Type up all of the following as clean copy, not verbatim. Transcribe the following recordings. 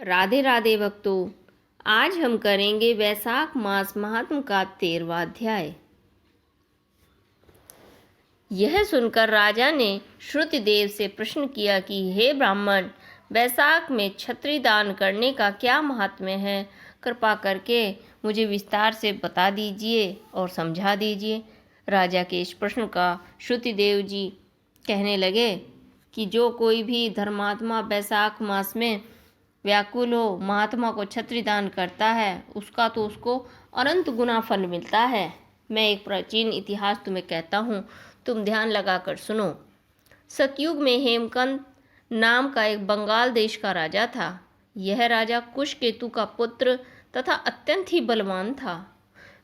राधे राधे भक्तों। आज हम करेंगे वैशाख मास महात्म का 13वां अध्याय। यह सुनकर राजा ने श्रुतिदेव से प्रश्न किया कि हे ब्राह्मण, वैशाख में छत्री दान करने का क्या महात्म्य है? कृपा करके मुझे विस्तार से बता दीजिए और समझा दीजिए। राजा के इस प्रश्न का श्रुतिदेव जी कहने लगे कि जो कोई भी धर्मात्मा वैशाख मास में व्याकुल हो, महात्मा को छत्री दान करता है, उसका तो उसको अनंत गुना फल मिलता है। मैं एक प्राचीन इतिहास तुम्हें कहता हूँ, तुम ध्यान लगाकर सुनो। सतयुग में हेमकंत नाम का एक बंगाल देश का राजा था। यह राजा कुशकेतु का पुत्र तथा अत्यंत ही बलवान था।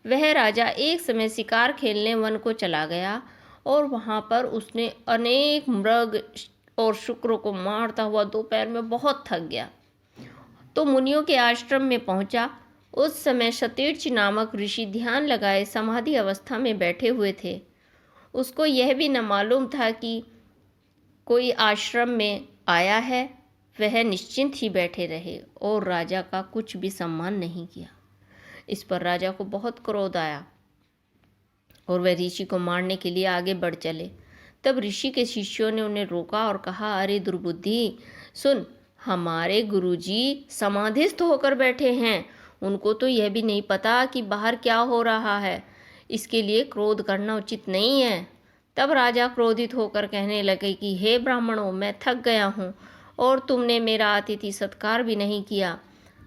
वह राजा एक समय शिकार खेलने वन को चला गया और वहाँ पर उसने अनेक मृग और शुक्रों को मारता हुआ दोपहर में बहुत थक गया तो मुनियों के आश्रम में पहुंचा। उस समय शतीर्च नामक ऋषि ध्यान लगाए समाधि अवस्था में बैठे हुए थे। उसको यह भी न मालूम था कि कोई आश्रम में आया है। वह निश्चिंत ही बैठे रहे और राजा का कुछ भी सम्मान नहीं किया। इस पर राजा को बहुत क्रोध आया और वह ऋषि को मारने के लिए आगे बढ़ चले। तब ऋषि के शिष्यों ने उन्हें रोका और कहा, अरे दुर्बुद्धि, सुन, हमारे गुरुजी समाधिस्थ होकर बैठे हैं। उनको तो यह भी नहीं पता कि बाहर क्या हो रहा है। इसके लिए क्रोध करना उचित नहीं है। तब राजा क्रोधित होकर कहने लगे कि हे ब्राह्मणों, मैं थक गया हूँ और तुमने मेरा अतिथि सत्कार भी नहीं किया।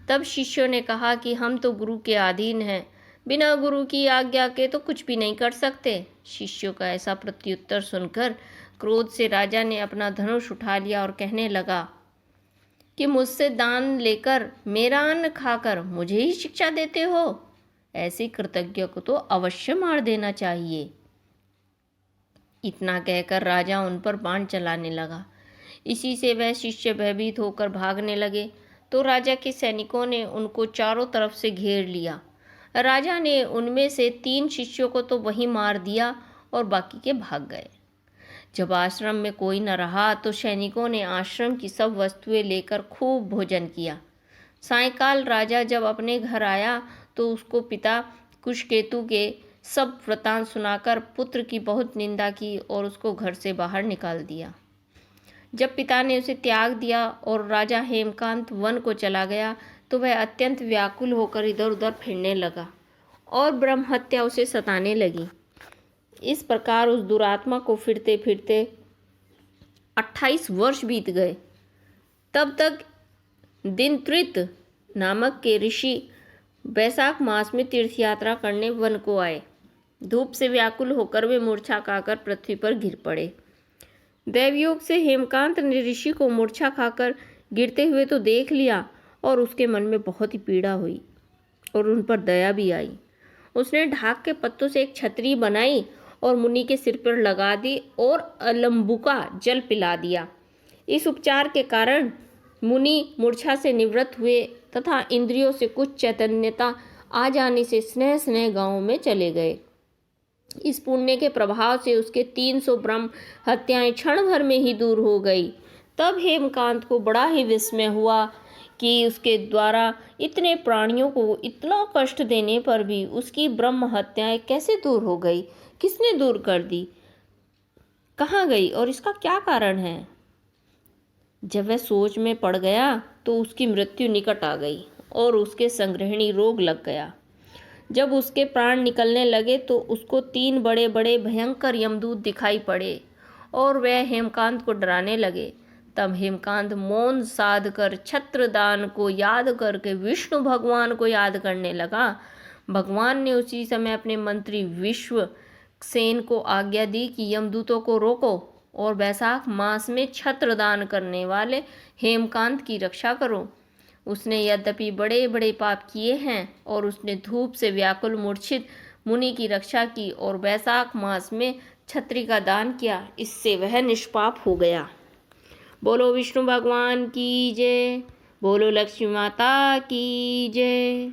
तब शिष्यों ने कहा कि हम तो गुरु के अधीन हैं, बिना गुरु की आज्ञा के तो कुछ भी नहीं कर सकते। शिष्यों का ऐसा प्रत्युत्तर सुनकर क्रोध से राजा ने अपना धनुष उठा लिया और कहने लगा कि मुझसे दान लेकर मेरा अन्न खाकर मुझे ही शिक्षा देते हो? ऐसे कृतज्ञ को तो अवश्य मार देना चाहिए। इतना कहकर राजा उन पर बाण चलाने लगा। इसी से वह शिष्य भयभीत होकर भागने लगे तो राजा के सैनिकों ने उनको चारों तरफ से घेर लिया। राजा ने उनमें से 3 शिष्यों को तो वहीं मार दिया और बाकी के भाग गए। जब आश्रम में कोई न रहा तो सैनिकों ने आश्रम की सब वस्तुएं लेकर खूब भोजन किया। सायंकाल राजा जब अपने घर आया तो उसको पिता कुशकेतु के सब वृतांत सुनाकर पुत्र की बहुत निंदा की और उसको घर से बाहर निकाल दिया। जब पिता ने उसे त्याग दिया और राजा हेमकांत वन को चला गया तो वह अत्यंत व्याकुल होकर इधर उधर फिरने लगा और ब्रह्म हत्या उसे सताने लगी। इस प्रकार उस दुरात्मा को फिरते फिरते 28 वर्ष बीत गए। तब तक दिनत्रित नामक के ऋषि वैशाख मास में तीर्थ यात्रा करने वन को आए। धूप से व्याकुल होकर वे मूर्छा खाकर पृथ्वी पर गिर पड़े। दैवयोग से हेमकांत ने ऋषि को मूर्छा खाकर गिरते हुए तो देख लिया और उसके मन में बहुत ही पीड़ा हुई और उन पर दया भी आई। उसने ढाक के पत्तों से एक छतरी बनाई और मुनि के सिर पर लगा दी और अलंबुका जल पिला दिया। इस उपचार के कारण मुनि मूर्छा से निवृत्त हुए तथा इंद्रियों से कुछ चैतन्यता आ जाने से स्नेह स्नेह गांव में चले गए। इस पुण्य के प्रभाव से उसके 300 ब्रह्म हत्याएं क्षण भर में ही दूर हो गई। तब हेमकांत को बड़ा ही विस्मय हुआ कि उसके द्वारा इतने प्राणियों को इतना कष्ट देने पर भी उसकी ब्रह्म हत्याएं कैसे दूर हो गई? किसने दूर कर दी? कहाँ गई और इसका क्या कारण है? जब वह सोच में पड़ गया तो उसकी मृत्यु निकट आ गई और उसके संग्रहणी रोग लग गया। जब उसके प्राण निकलने लगे तो उसको 3 बड़े बड़े भयंकर यमदूत दिखाई पड़े और वह हेमकांत को डराने लगे। तब हेमकांत मौन साध कर छत्रदान को याद करके विष्णु भगवान को याद करने लगा। भगवान ने उसी समय अपने मंत्री विश्व सेन को आज्ञा दी कि यमदूतों को रोको और वैशाख मास में छत्रदान करने वाले हेमकांत की रक्षा करो। उसने यद्यपि बड़े बड़े पाप किए हैं और उसने धूप से व्याकुल मूर्छित मुनि की रक्षा की और वैशाख मास में छत्री का दान किया, इससे वह निष्पाप हो गया। बोलो विष्णु भगवान की जय, बोलो लक्ष्मी माता की जय।